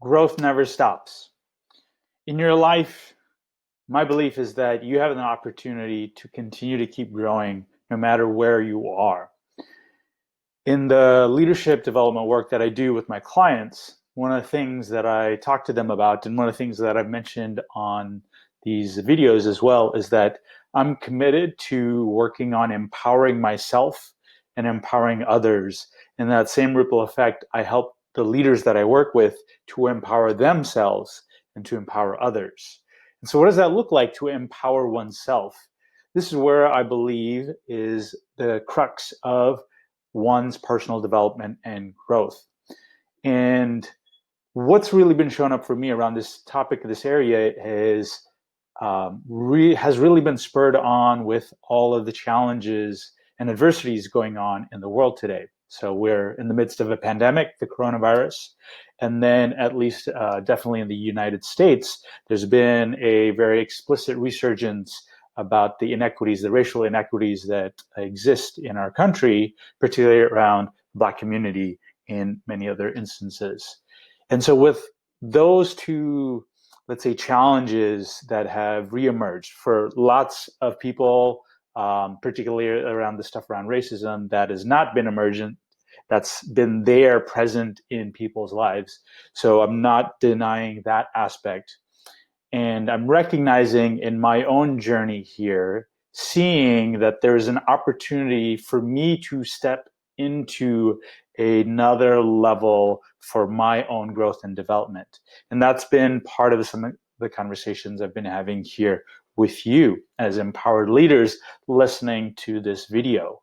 Growth never stops. In your life, my belief is that you have an opportunity to continue to keep growing no matter where you are. In the leadership development work that I do with my clients, one of the things that I talk to them about, and one of the things that I've mentioned on these videos as well, is that I'm committed to working on empowering myself and empowering others. In that same ripple effect, I help the leaders that I work with to empower themselves and to empower others. And so what does that look like to empower oneself? This is where I believe is the crux of one's personal development and growth. And what's really been showing up for me around this topic, this area, is has really been spurred on with all of the challenges and adversities going on in the world today. So we're in the midst of a pandemic, the coronavirus, and then at least definitely in the United States, there's been a very explicit resurgence about the inequities, the racial inequities that exist in our country, particularly around the Black community in many other instances. And so with those two, let's say, challenges that have reemerged for lots of people, particularly around the stuff around racism that has not been emergent, that's been there present in people's lives. So I'm not denying that aspect. And I'm recognizing in my own journey here, seeing that there's an opportunity for me to step into another level for my own growth and development. And that's been part of some of the conversations I've been having here with you as empowered leaders listening to this video.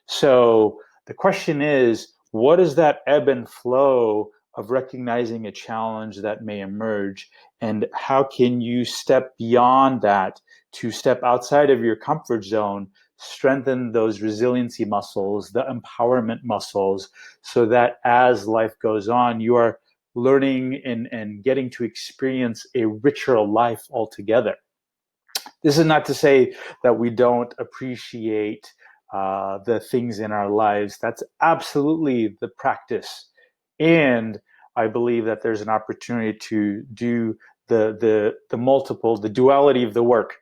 So the question is, what is that ebb and flow of recognizing a challenge that may emerge, and how can you step beyond that to step outside of your comfort zone, strengthen those resiliency muscles, the empowerment muscles, so that as life goes on, you are learning and getting to experience a richer life altogether. This is not to say that we don't appreciate the things in our lives. That's absolutely the practice. And I believe that there's an opportunity to do the multiple, the duality of the work,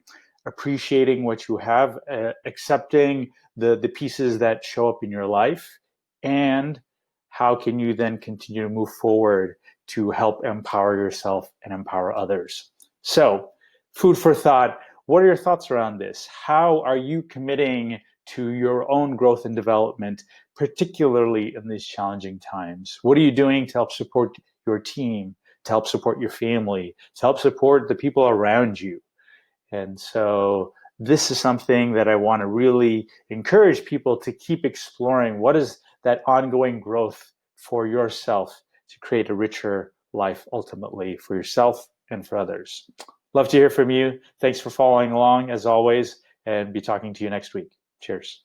appreciating what you have, accepting the pieces that show up in your life, and how can you then continue to move forward to help empower yourself and empower others. So, food for thought. What are your thoughts around this? How are you committing to your own growth and development, particularly in these challenging times? What are you doing to help support your team, to help support your family, to help support the people around you? And so this is something that I want to really encourage people to keep exploring. What is that ongoing growth for yourself to create a richer life ultimately for yourself and for others? Love to hear from you. Thanks for following along as always, and be talking to you next week. Cheers.